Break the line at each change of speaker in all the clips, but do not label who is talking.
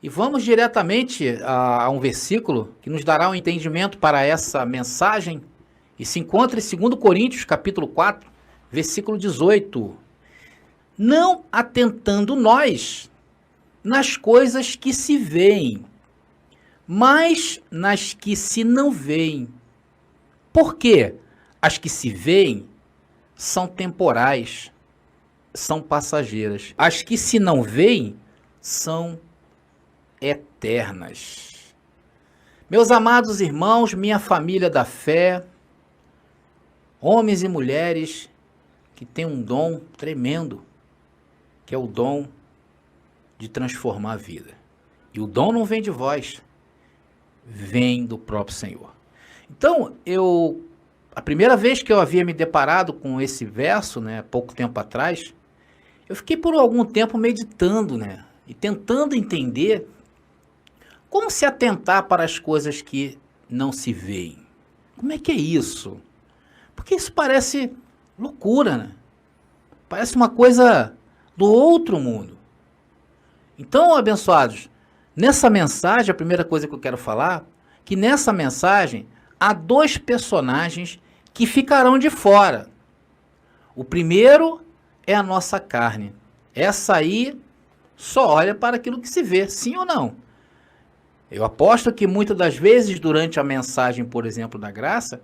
E vamos diretamente a um versículo que nos dará um entendimento para essa mensagem. E se encontra em 2 Coríntios, capítulo 4, versículo 18. Não atentando nós nas coisas que se veem, mas nas que se não veem. Por quê? As que se veem são temporais, são passageiras. As que se não veem são eternas. Meus amados irmãos, minha família da fé, homens e mulheres que têm um dom tremendo, que é o dom de transformar a vida. E o dom não vem de vós, vem do próprio Senhor. Então, a primeira vez que eu havia me deparado com esse verso, pouco tempo atrás, eu fiquei por algum tempo meditando, e tentando entender como se atentar para as coisas que não se veem. Como é que é isso? Porque isso parece loucura, Parece uma coisa do outro mundo. Então, abençoados, nessa mensagem, a primeira coisa que eu quero falar, que nessa mensagem há dois personagens que ficarão de fora. O primeiro é a nossa carne. Essa aí só olha para aquilo que se vê, sim ou não? Eu aposto que muitas das vezes, durante a mensagem, por exemplo, da graça,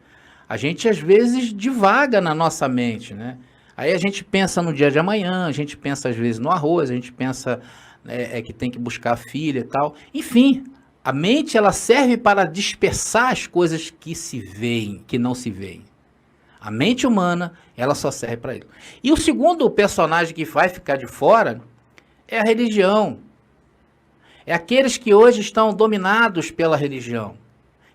a gente às vezes divaga na nossa mente, Aí a gente pensa no dia de amanhã, a gente pensa às vezes no arroz, a gente pensa que tem que buscar a filha e tal. Enfim, a mente ela serve para dispersar as coisas que se veem, que não se veem. A mente humana, ela só serve para isso. E o segundo personagem que vai ficar de fora é a religião. É aqueles que hoje estão dominados pela religião.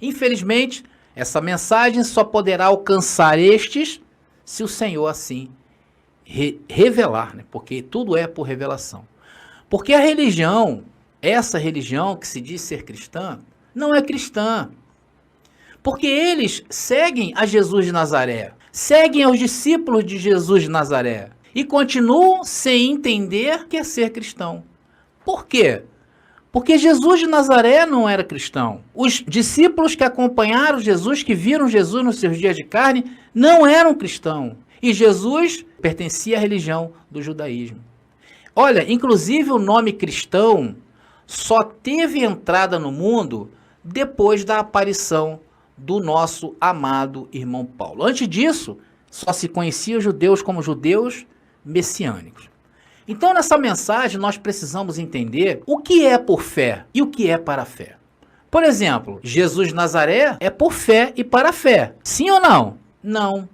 Infelizmente, essa mensagem só poderá alcançar estes se o Senhor assim revelar, porque tudo é por revelação. Porque a religião, essa religião que se diz ser cristã, não é cristã. Porque eles seguem a Jesus de Nazaré, seguem aos discípulos de Jesus de Nazaré e continuam sem entender que é ser cristão. Por quê? Porque Jesus de Nazaré não era cristão. Os discípulos que acompanharam Jesus, que viram Jesus nos seus dias de carne, não eram cristãos. E Jesus pertencia à religião do judaísmo. Olha, inclusive o nome cristão só teve entrada no mundo depois da aparição do nosso amado irmão Paulo. Antes disso, só se conhecia os judeus como judeus messiânicos. Então, nessa mensagem, nós precisamos entender o que é por fé e o que é para a fé. Por exemplo, Jesus de Nazaré é por fé e para a fé. Sim ou não? Não.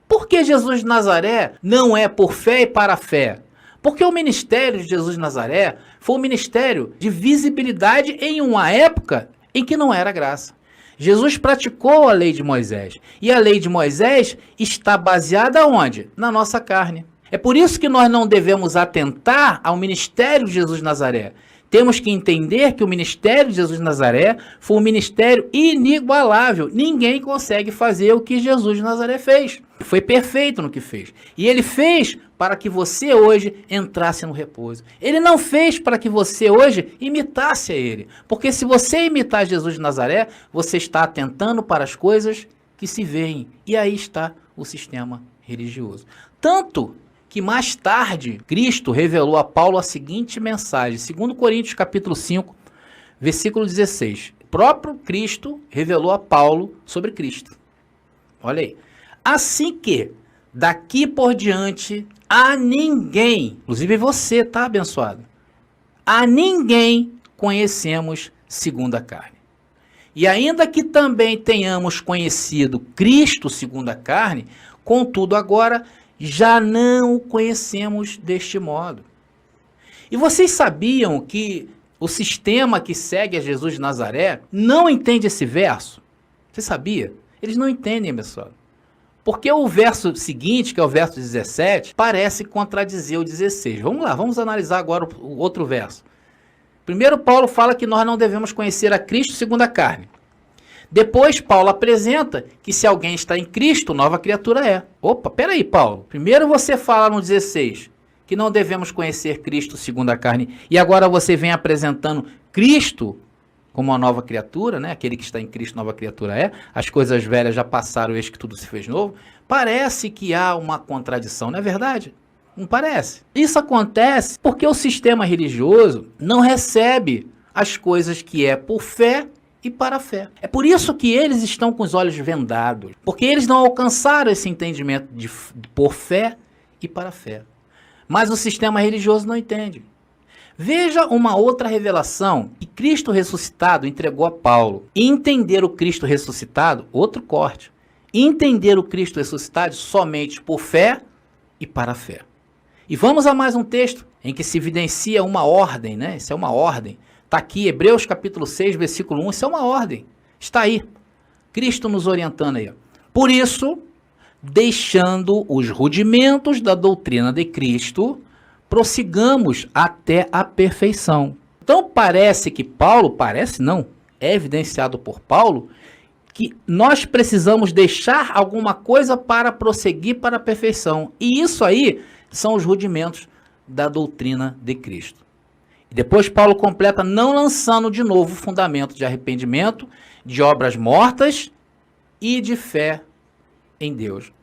Por que Jesus de Nazaré não é por fé e para a fé? Porque o ministério de Jesus de Nazaré foi um ministério de visibilidade em uma época em que não era graça. Jesus praticou a lei de Moisés. E a lei de Moisés está baseada onde? Na nossa carne. É por isso que nós não devemos atentar ao ministério de Jesus de Nazaré. Temos que entender que o ministério de Jesus de Nazaré foi um ministério inigualável. Ninguém consegue fazer o que Jesus de Nazaré fez. Foi perfeito no que fez. E ele fez para que você hoje entrasse no repouso. Ele não fez para que você hoje imitasse a ele. Porque se você imitar Jesus de Nazaré, você está atentando para as coisas que se veem. E aí está o sistema religioso. Tanto que mais tarde Cristo revelou a Paulo a seguinte mensagem, 2 Coríntios capítulo 5, versículo 16. O próprio Cristo revelou a Paulo sobre Cristo. Olha aí. Assim que, daqui por diante, a ninguém, inclusive você, tá abençoado? A ninguém conhecemos segundo a carne. E ainda que também tenhamos conhecido Cristo segundo a carne, contudo agora já não o conhecemos deste modo. E vocês sabiam que o sistema que segue a Jesus de Nazaré não entende esse verso? Você sabia? Eles não entendem, pessoal. Porque o verso seguinte, que é o verso 17, parece contradizer o 16. Vamos lá, vamos analisar agora o outro verso. Primeiro, Paulo fala que nós não devemos conhecer a Cristo segundo a carne. Depois, Paulo apresenta que se alguém está em Cristo, nova criatura é. Opa, peraí, Paulo. Primeiro você fala no 16 que não devemos conhecer Cristo segundo a carne, e agora você vem apresentando Cristo como uma nova criatura, né? Aquele que está em Cristo, nova criatura é, as coisas velhas já passaram, eis que tudo se fez novo. Parece que há uma contradição, não é verdade? Não parece? Isso acontece porque o sistema religioso não recebe as coisas que é por fé e para a fé. É por isso que eles estão com os olhos vendados, porque eles não alcançaram esse entendimento de por fé e para a fé. Mas o sistema religioso não entende. Veja uma outra revelação que Cristo ressuscitado entregou a Paulo. Entender o Cristo ressuscitado, outro corte. Entender o Cristo ressuscitado somente por fé e para a fé. E vamos a mais um texto em que se evidencia uma ordem, né? Isso é uma ordem. Está aqui, Hebreus capítulo 6, versículo 1, isso é uma ordem. Está aí. Cristo nos orientando aí. Por isso, deixando os rudimentos da doutrina de Cristo, prossigamos até a perfeição. Então parece que Paulo, parece não, é evidenciado por Paulo, que nós precisamos deixar alguma coisa para prosseguir para a perfeição. E isso aí são os rudimentos da doutrina de Cristo. E depois Paulo completa não lançando de novo o fundamento de arrependimento, de obras mortas e de fé em Deus.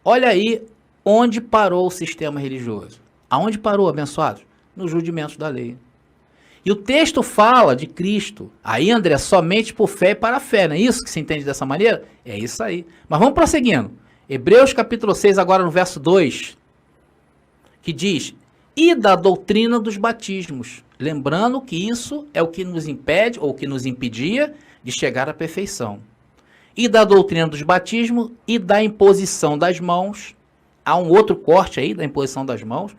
Olha aí onde parou o sistema religioso. Aonde parou, abençoados? Nos rudimentos da lei. E o texto fala de Cristo. Aí, André, somente por fé e para a fé. Não é isso que se entende dessa maneira? É isso aí. Mas vamos prosseguindo. Hebreus capítulo 6, agora no verso 2, que diz, e da doutrina dos batismos. Lembrando que isso é o que nos impede, ou que nos impedia, de chegar à perfeição. E da doutrina dos batismos e da imposição das mãos. Há um outro corte aí da imposição das mãos.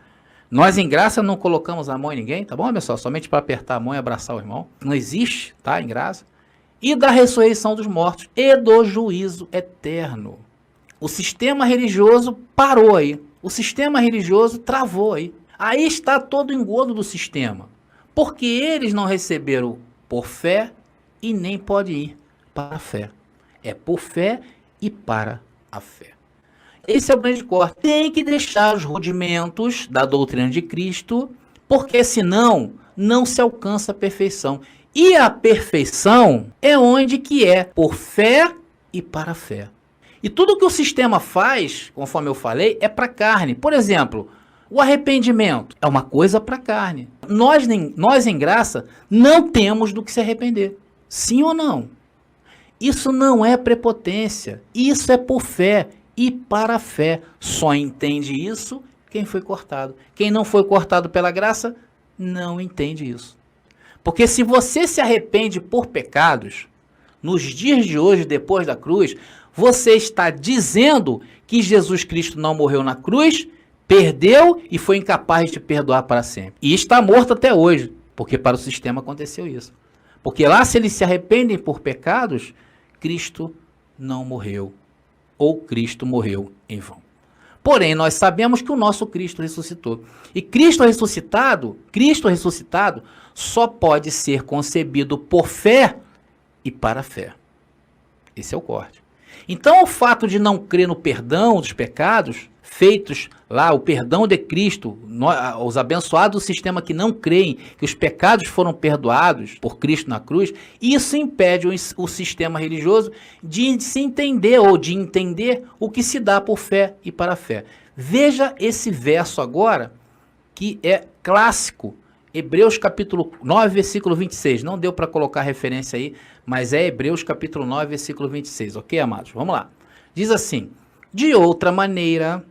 Nós, em graça, não colocamos a mão em ninguém, tá bom, pessoal? Somente para apertar a mão e abraçar o irmão. Não existe, tá? Em graça. E da ressurreição dos mortos e do juízo eterno. O sistema religioso parou aí. O sistema religioso travou aí. Aí está todo o engodo do sistema. Porque eles não receberam por fé e nem pode ir para a fé. É por fé e para a fé. Esse é o grande corte. Tem que deixar os rudimentos da doutrina de Cristo, porque senão não se alcança a perfeição. E a perfeição é onde que é por fé e para a fé. E tudo que o sistema faz, conforme eu falei, é para a carne. Por exemplo, o arrependimento é uma coisa para a carne. Nós em graça não temos do que se arrepender. Sim ou não? Isso não é prepotência. Isso é por fé e para a fé. Só entende isso quem foi cortado. Quem não foi cortado pela graça, não entende isso. Porque se você se arrepende por pecados, nos dias de hoje, depois da cruz, você está dizendo que Jesus Cristo não morreu na cruz, perdeu e foi incapaz de te perdoar para sempre. E está morto até hoje, porque para o sistema aconteceu isso. Porque lá, se eles se arrependem por pecados, Cristo não morreu. Ou Cristo morreu em vão. Porém, nós sabemos que o nosso Cristo ressuscitou. E Cristo ressuscitado só pode ser concebido por fé e para a fé. Esse é o corte. Então, o fato de não crer no perdão dos pecados, feitos lá, o perdão de Cristo, os abençoados do sistema que não creem que os pecados foram perdoados por Cristo na cruz, isso impede o sistema religioso de se entender ou de entender o que se dá por fé e para a fé. Veja esse verso agora, que é clássico, Hebreus capítulo 9, versículo 26. Não deu para colocar referência aí, mas é Hebreus capítulo 9, versículo 26. Ok, amados? Vamos lá. Diz assim, de outra maneira,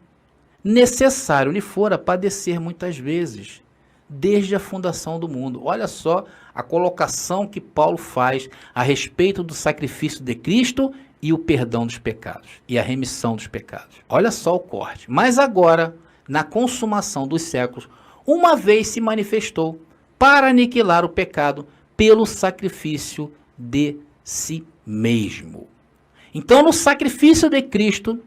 necessário lhe fora padecer muitas vezes, desde a fundação do mundo. Olha só a colocação que Paulo faz a respeito do sacrifício de Cristo e o perdão dos pecados, e a remissão dos pecados. Olha só o corte. Mas agora, na consumação dos séculos, uma vez se manifestou para aniquilar o pecado pelo sacrifício de si mesmo. Então, no sacrifício de Cristo,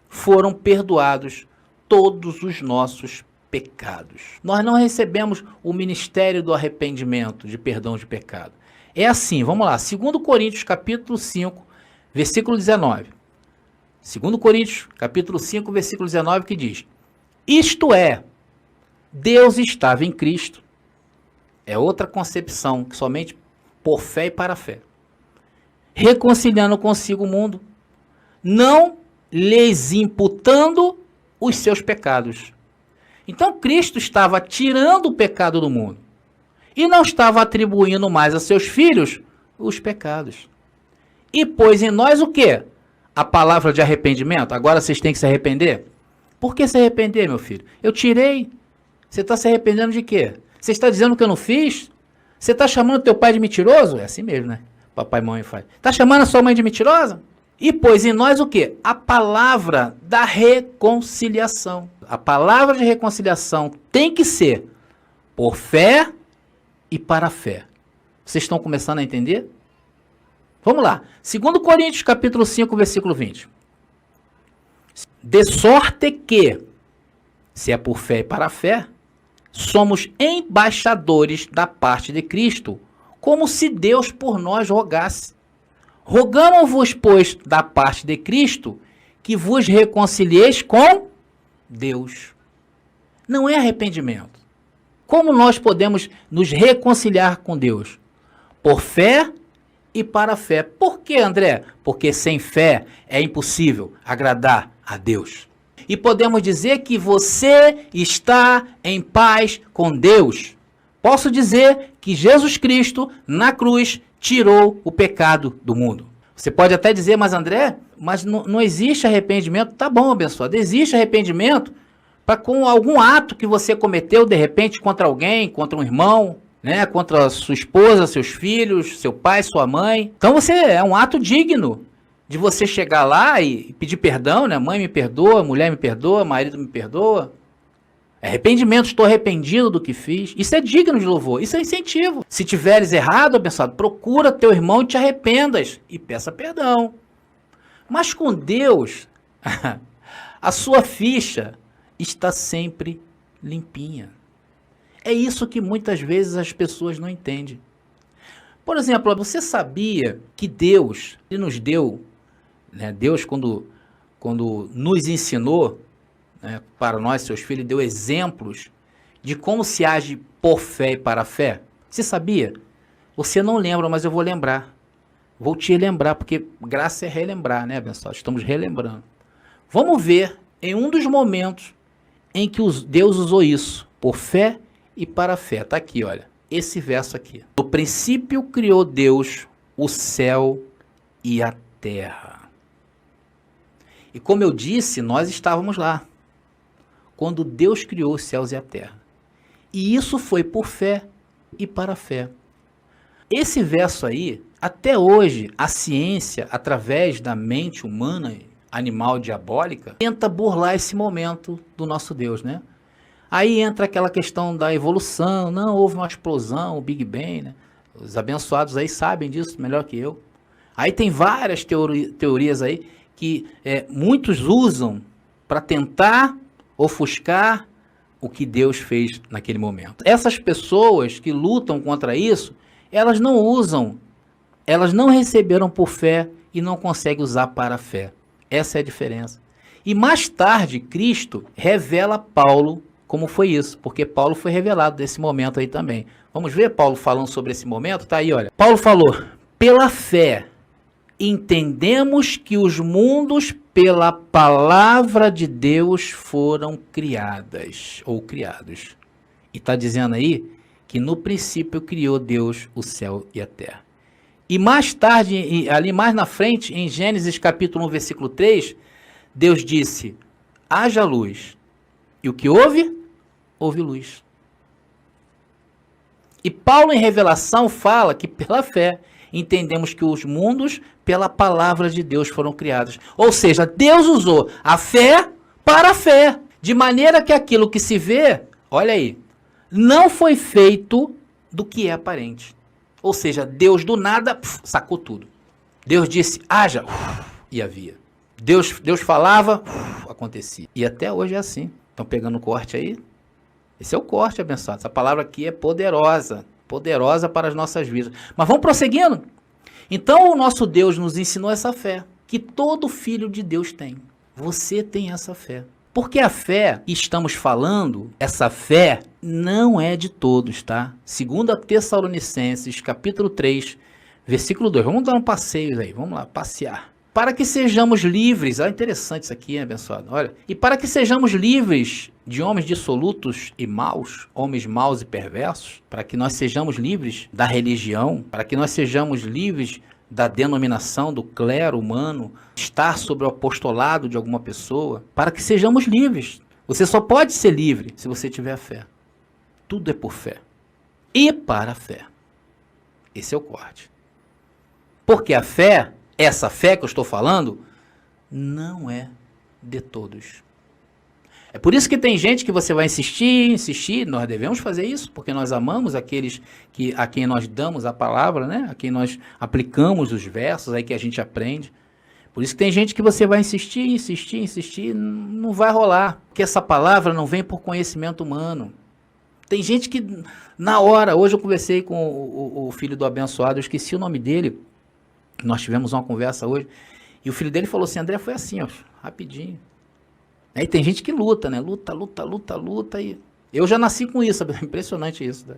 foram perdoados todos os nossos pecados. Nós não recebemos o ministério do arrependimento, de perdão de pecado. É assim, vamos lá, 2 Coríntios capítulo 5, versículo 19. 2 Coríntios capítulo 5, versículo 19, que diz, isto é, Deus estava em Cristo. É outra concepção, que somente por fé e para a fé. Reconciliando consigo o mundo, não lhes imputando os seus pecados. Então Cristo estava tirando o pecado do mundo e não estava atribuindo mais a seus filhos os pecados. E pôs em nós o quê? A palavra de arrependimento. Agora vocês têm que se arrepender? Por que se arrepender, meu filho? Eu tirei. Você está se arrependendo de quê? Você está dizendo que eu não fiz? Você está chamando teu pai de mentiroso? É assim mesmo, né? Papai e mamãe faz. Está chamando a sua mãe de mentirosa? E pôs em nós o quê? A palavra da reconciliação. A palavra de reconciliação tem que ser por fé e para a fé. Vocês estão começando a entender? Vamos lá. 2 Coríntios capítulo 5, versículo 20. De sorte que, se é por fé e para a fé, somos embaixadores da parte de Cristo, como se Deus por nós rogasse. Rogamos-vos, pois, da parte de Cristo, que vos reconcilieis com Deus. Não é arrependimento. Como nós podemos nos reconciliar com Deus? Por fé e para a fé. Por que, André? Porque sem fé é impossível agradar a Deus. E podemos dizer que você está em paz com Deus. Posso dizer que Jesus Cristo, na cruz, tirou o pecado do mundo. Você pode até dizer, mas André, mas não existe arrependimento. Tá bom, abençoado, existe arrependimento para com algum ato que você cometeu, de repente, contra alguém, contra um irmão, né, contra sua esposa, seus filhos, seu pai, sua mãe. Então você é um ato digno de você chegar lá e pedir perdão, né? Mãe me perdoa, mulher me perdoa, marido me perdoa. Arrependimento, estou arrependido do que fiz. Isso é digno de louvor, isso é incentivo. Se tiveres errado, abençoado, procura teu irmão e te arrependas e peça perdão. Mas com Deus, a sua ficha está sempre limpinha. É isso que muitas vezes as pessoas não entendem. Por exemplo, você sabia que Deus, Ele nos deu, né, Deus quando nos ensinou, né, para nós, seus filhos, deu exemplos de como se age por fé e para a fé? Você sabia? Você não lembra, mas eu vou lembrar. Vou te lembrar, porque graça é relembrar, né, abençoado? Estamos relembrando. Vamos ver em um dos momentos em que Deus usou isso, por fé e para a fé. Está aqui, olha, esse verso aqui. No princípio criou Deus o céu e a terra. E como eu disse, nós estávamos lá, quando Deus criou os céus e a terra. E isso foi por fé e para a fé. Esse verso aí, até hoje, a ciência, através da mente humana, animal diabólica, tenta burlar esse momento do nosso Deus, né? Aí entra aquela questão da evolução, não, houve uma explosão, o Big Bang, né? Os abençoados aí sabem disso melhor que eu. Aí tem várias teorias aí que muitos usam para tentar ofuscar o que Deus fez naquele momento. Essas pessoas que lutam contra isso, elas não usam, elas não receberam por fé e não conseguem usar para a fé. Essa é a diferença. E mais tarde, Cristo revela a Paulo como foi isso, porque Paulo foi revelado desse momento aí também. Vamos ver Paulo falando sobre esse momento? Tá aí, olha. Paulo falou, pela fé, entendemos que os mundos pela palavra de Deus foram criadas, ou criados. E está dizendo aí que no princípio criou Deus o céu e a terra. E mais tarde, ali mais na frente, em Gênesis capítulo 1, versículo 3, Deus disse, haja luz. E o que houve? Houve luz. E Paulo em Revelação fala que pela fé entendemos que os mundos pela palavra de Deus foram criados. Ou seja, Deus usou a fé para a fé. De maneira que aquilo que se vê, olha aí, não foi feito do que é aparente. Ou seja, Deus do nada sacou tudo. Deus disse, haja, e havia. Deus falava, acontecia. E até hoje é assim. Estão pegando o corte aí? Esse é o corte, abençoado. Essa palavra aqui é poderosa. Poderosa para as nossas vidas. Mas vamos prosseguindo? Então o nosso Deus nos ensinou essa fé, que todo filho de Deus tem. Você tem essa fé. Porque a fé que estamos falando, essa fé não é de todos, tá? 2 Tessalonicenses, capítulo 3, versículo 2. Vamos dar um passeio aí, vamos lá, passear. Para que sejamos livres, interessante isso aqui, hein, abençoado? Olha, e para que sejamos livres de homens dissolutos e maus, homens maus e perversos, para que nós sejamos livres da religião, para que nós sejamos livres da denominação, do clero humano, estar sob o apostolado de alguma pessoa, para que sejamos livres. Você só pode ser livre se você tiver fé. Tudo é por fé. E para a fé. Esse é o corte. Porque a fé, essa fé que eu estou falando, não é de todos. É por isso que tem gente que você vai insistir, nós devemos fazer isso, porque nós amamos aqueles a quem nós damos a palavra, né? A quem nós aplicamos os versos, aí que a gente aprende. Por isso que tem gente que você vai insistir, não vai rolar, porque essa palavra não vem por conhecimento humano. Tem gente que, na hora, hoje eu conversei com o filho do abençoado, eu esqueci o nome dele, nós tivemos uma conversa hoje, e o filho dele falou assim, André, foi assim, ó, rapidinho. Aí tem gente que luta, né? Luta, e eu já nasci com isso, é impressionante isso, né?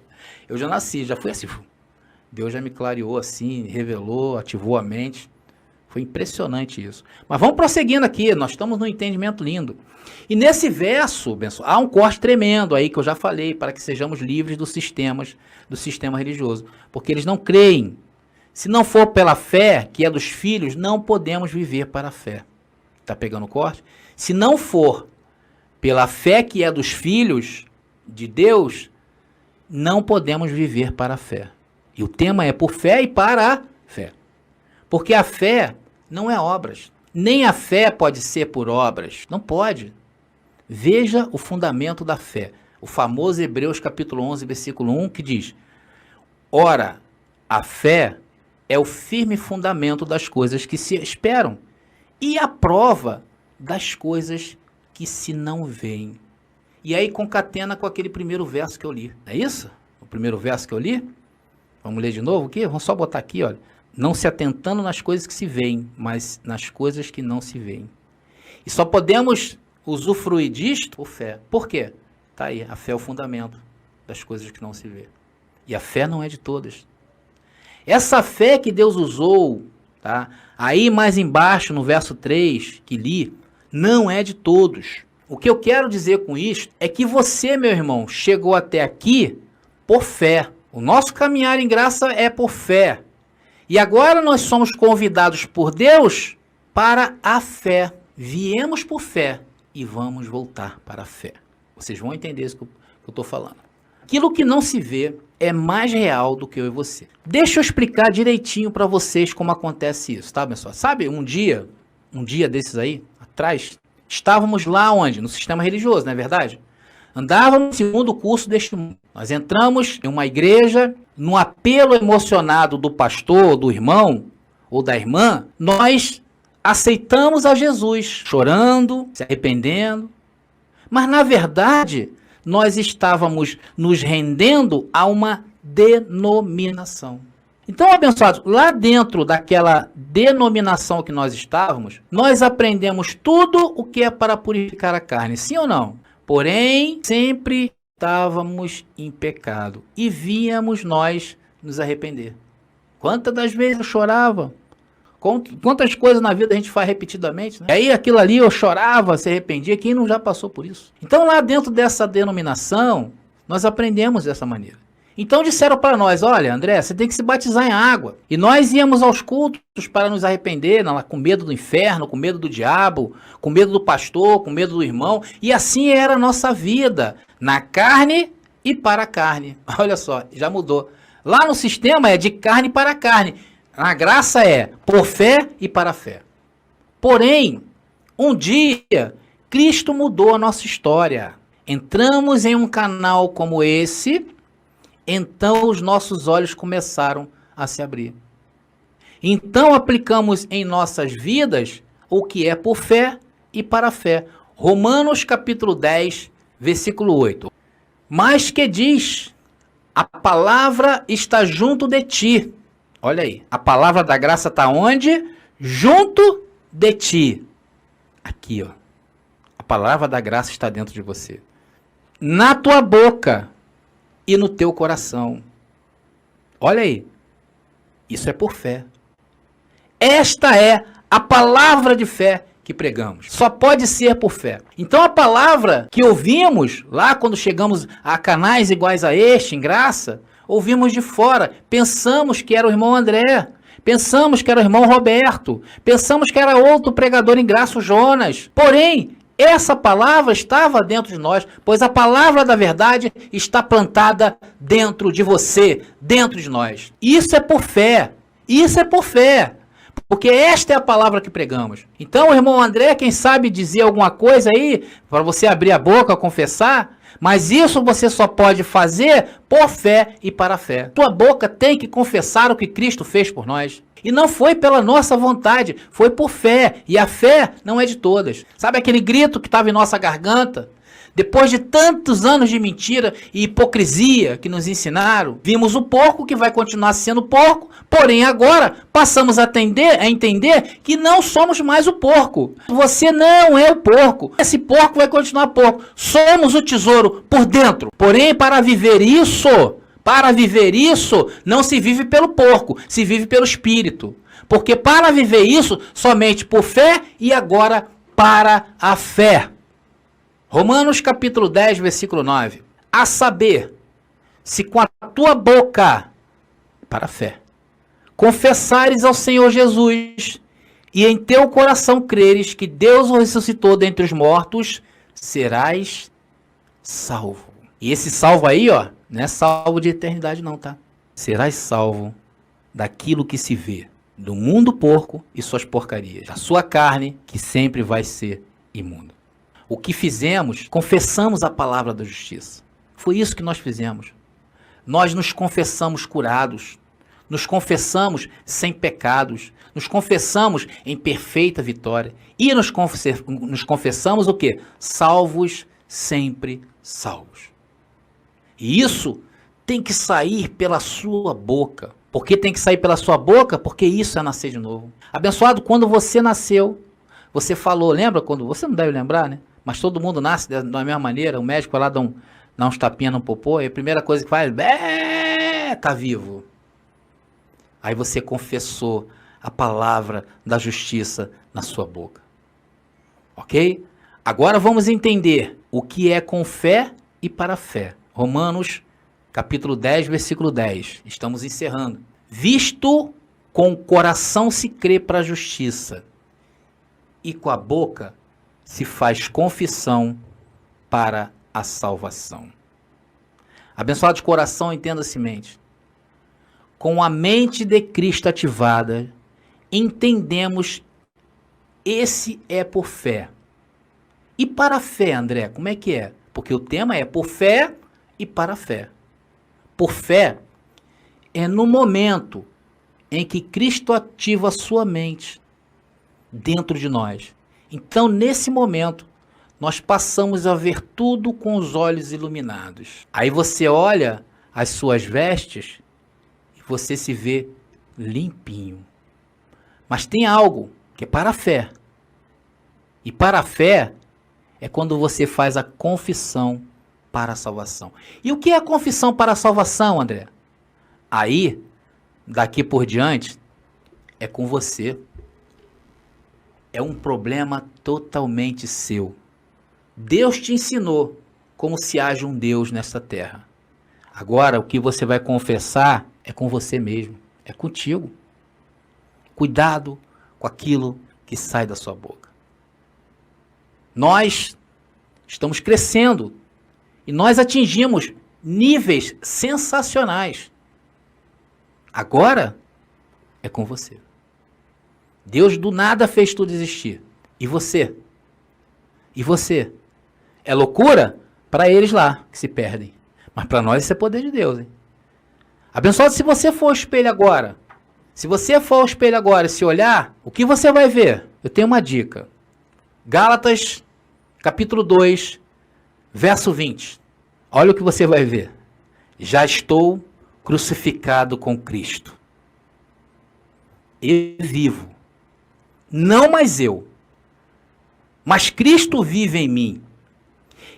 Eu já nasci, já fui assim, Deus já me clareou assim, revelou, ativou a mente, foi impressionante isso. Mas vamos prosseguindo aqui, nós estamos num entendimento lindo. E nesse verso, há um corte tremendo aí que eu já falei, para que sejamos livres do sistema religioso, porque eles não creem. Se não for pela fé, que é dos filhos, não podemos viver para a fé. Tá pegando o corte? Se não for pela fé que é dos filhos de Deus, não podemos viver para a fé. E o tema é por fé e para a fé. Porque a fé não é obras. Nem a fé pode ser por obras. Não pode. Veja o fundamento da fé. O famoso Hebreus capítulo 11, versículo 1, que diz: ora, a fé é o firme fundamento das coisas que se esperam e a prova das coisas que se não veem. E aí concatena com aquele primeiro verso que eu li. É isso? O primeiro verso que eu li? Vamos ler de novo aqui? Vamos só botar aqui, olha. Não se atentando nas coisas que se veem, mas nas coisas que não se veem. E só podemos usufruir disto por fé. Por quê? Tá aí, a fé é o fundamento das coisas que não se vê. E a fé não é de todas. Essa fé que Deus usou, tá? Aí mais embaixo, no verso 3, que li, não é de todos. O que eu quero dizer com isso é que você, meu irmão, chegou até aqui por fé. O nosso caminhar em graça é por fé. E agora nós somos convidados por Deus para a fé. Viemos por fé e vamos voltar para a fé. Vocês vão entender isso que eu estou falando. Aquilo que não se vê é mais real do que eu e você. Deixa eu explicar direitinho para vocês como acontece isso, tá, pessoal? Sabe, um dia desses aí, atrás, estávamos lá onde? No sistema religioso, não é verdade? Andávamos no segundo curso deste mundo. Nós entramos em uma igreja, num apelo emocionado do pastor, do irmão ou da irmã, nós aceitamos a Jesus, chorando, se arrependendo. Mas, na verdade, nós estávamos nos rendendo a uma denominação. Então, abençoados, lá dentro daquela denominação que nós estávamos, nós aprendemos tudo o que é para purificar a carne, sim ou não? Porém, sempre estávamos em pecado e víamos nós nos arrepender. Quantas das vezes eu chorava? Quantas coisas na vida a gente faz repetidamente, né? E aí aquilo ali eu chorava, se arrependia, quem não já passou por isso? Então lá dentro dessa denominação, nós aprendemos dessa maneira. Então disseram para nós, olha André, você tem que se batizar em água. E nós íamos aos cultos para nos arrepender, com medo do inferno, com medo do diabo, com medo do pastor, com medo do irmão. E assim era a nossa vida, na carne e para a carne. Olha só, já mudou. Lá no sistema é de carne para carne. A graça é por fé e para a fé. Porém, um dia, Cristo mudou a nossa história. Entramos em um canal como esse, então os nossos olhos começaram a se abrir. Então aplicamos em nossas vidas o que é por fé e para a fé. Romanos capítulo 10, versículo 8. Mas que diz, a palavra está junto de ti. Olha aí, a palavra da graça está onde? Junto de ti. Aqui, ó. A palavra da graça está dentro de você. Na tua boca e no teu coração. Olha aí. Isso é por fé. Esta é a palavra de fé que pregamos. Só pode ser por fé. Então a palavra que ouvimos lá quando chegamos a canais iguais a este, em graça, ouvimos de fora. Pensamos que era o irmão André. Pensamos que era o irmão Roberto. Pensamos que era outro pregador em graça, o Jonas. Porém, essa palavra estava dentro de nós, pois a palavra da verdade está plantada dentro de você, dentro de nós. Isso é por fé. Isso é por fé. Porque esta é a palavra que pregamos. Então, o irmão André, quem sabe dizer alguma coisa aí, para você abrir a boca, confessar, mas isso você só pode fazer por fé e para a fé. Tua boca tem que confessar o que Cristo fez por nós. E não foi pela nossa vontade, foi por fé. E a fé não é de todas. Sabe aquele grito que estava em nossa garganta? Depois de tantos anos de mentira e hipocrisia que nos ensinaram, vimos o porco que vai continuar sendo porco, porém agora passamos a entender que não somos mais o porco. Você não é o porco. Esse porco vai continuar porco. Somos o tesouro por dentro. Porém, para viver isso, não se vive pelo porco, se vive pelo espírito. Porque para viver isso, somente por fé e agora para a fé. Romanos capítulo 10, versículo 9. A saber, se com a tua boca, para a fé, confessares ao Senhor Jesus e em teu coração creres que Deus o ressuscitou dentre os mortos, serás salvo. E esse salvo aí, ó, não é salvo de eternidade não, tá? Serás salvo daquilo que se vê, do mundo porco e suas porcarias, da sua carne que sempre vai ser imunda. O que fizemos, confessamos a palavra da justiça. Foi isso que nós fizemos. Nós nos confessamos curados, nos confessamos sem pecados, nos confessamos em perfeita vitória e nos confessamos o quê? Salvos, sempre salvos. E isso tem que sair pela sua boca. Por que tem que sair pela sua boca? Porque isso é nascer de novo. Abençoado, quando você nasceu, você falou, lembra quando? Você não deve lembrar, né? Mas todo mundo nasce da mesma maneira, o médico vai lá dá uns tapinhas no popô, e a primeira coisa que faz, tá vivo. Aí você confessou a palavra da justiça na sua boca. Ok? Agora vamos entender o que é com fé e para a fé. Romanos, capítulo 10, versículo 10. Estamos encerrando. Visto com o coração se crê para a justiça, e com a boca se faz confissão para a salvação. Abençoado de coração, entenda-se mente. Com a mente de Cristo ativada, entendemos esse é por fé. E para a fé, André, como é que é? Porque o tema é por fé e para a fé. Por fé é no momento em que Cristo ativa a sua mente dentro de nós. Então, nesse momento, nós passamos a ver tudo com os olhos iluminados. Aí você olha as suas vestes e você se vê limpinho. Mas tem algo que é para a fé. E para a fé é quando você faz a confissão para a salvação. E o que é a confissão para a salvação, André? Aí, daqui por diante, é com você. É um problema totalmente seu. Deus te ensinou como se age um Deus nesta terra. Agora, o que você vai confessar é com você mesmo. É contigo. Cuidado com aquilo que sai da sua boca. Nós estamos crescendo e nós atingimos níveis sensacionais. Agora é com você. Deus do nada fez tudo existir. E você? E você? É loucura para eles lá que se perdem. Mas para nós isso é poder de Deus, hein? Abençoado, se você for ao espelho agora. Se você for ao espelho agora e se olhar, o que você vai ver? Eu tenho uma dica. Gálatas, capítulo 2, verso 20. Olha o que você vai ver. Já estou crucificado com Cristo. Eu vivo. Não mais eu, mas Cristo vive em mim.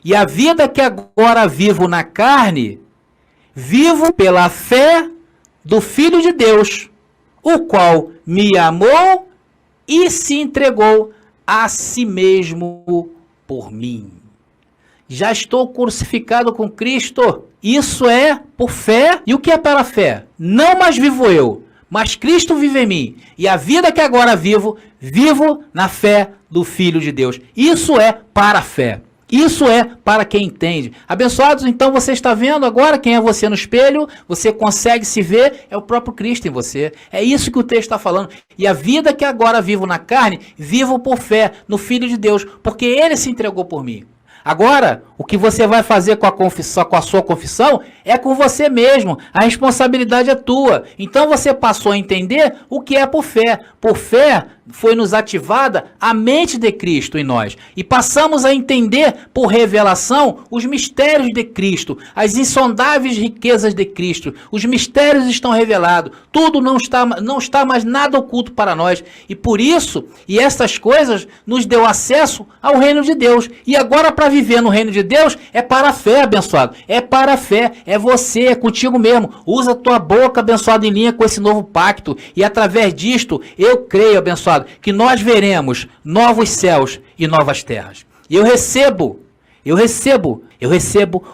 E a vida que agora vivo na carne, vivo pela fé do Filho de Deus, o qual me amou e se entregou a si mesmo por mim. Já estou crucificado com Cristo. Isso é por fé. E o que é para a fé? Não mais vivo eu, mas Cristo vive em mim. E a vida que agora vivo, vivo na fé do Filho de Deus. Isso é para a fé. Isso é para quem entende. Abençoados, então você está vendo agora quem é você no espelho, você consegue se ver, é o próprio Cristo em você. É isso que o texto está falando. E a vida que agora vivo na carne, vivo por fé no Filho de Deus, porque Ele se entregou por mim. Agora, o que você vai fazer com a sua confissão é com você mesmo. A responsabilidade é tua. Então você passou a entender o que é por fé. Por fé foi nos ativada a mente de Cristo em nós. E passamos a entender por revelação os mistérios de Cristo, as insondáveis riquezas de Cristo. Os mistérios estão revelados. Tudo não está mais nada oculto para nós. E por isso, essas coisas nos deu acesso ao reino de Deus. E agora para viver no reino de Deus é para a fé, abençoado. É para a fé. É você, é contigo mesmo. Usa a tua boca, abençoado, em linha com esse novo pacto. E através disto, eu creio, abençoado, que nós veremos novos céus e novas terras. E eu recebo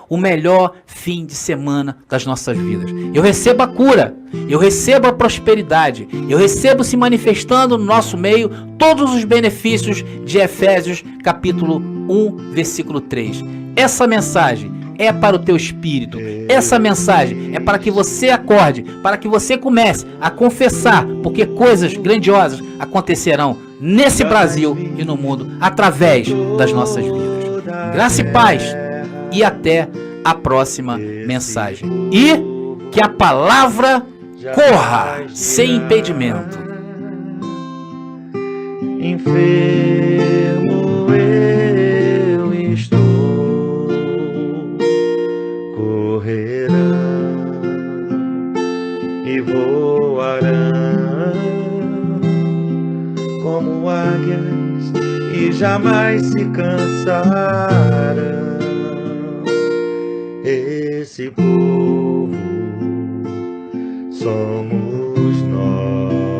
o melhor fim de semana das nossas vidas. Eu recebo a cura, eu recebo a prosperidade, eu recebo se manifestando no nosso meio todos os benefícios de Efésios capítulo 1, versículo 3. Essa mensagem é para o teu espírito. Essa mensagem é para que você acorde, para que você comece a confessar, porque coisas grandiosas acontecerão nesse Brasil e no mundo através das nossas vidas. Graça e paz e até a próxima mensagem. E que a palavra corra sem impedimento.
Enfermo eu estou, correrão e voarão como águias e jamais se cansarão. Esse povo somos nós.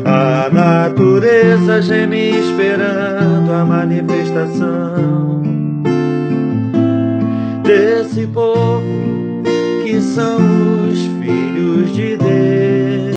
A natureza geme esperando a manifestação desse povo que são os filhos de Deus.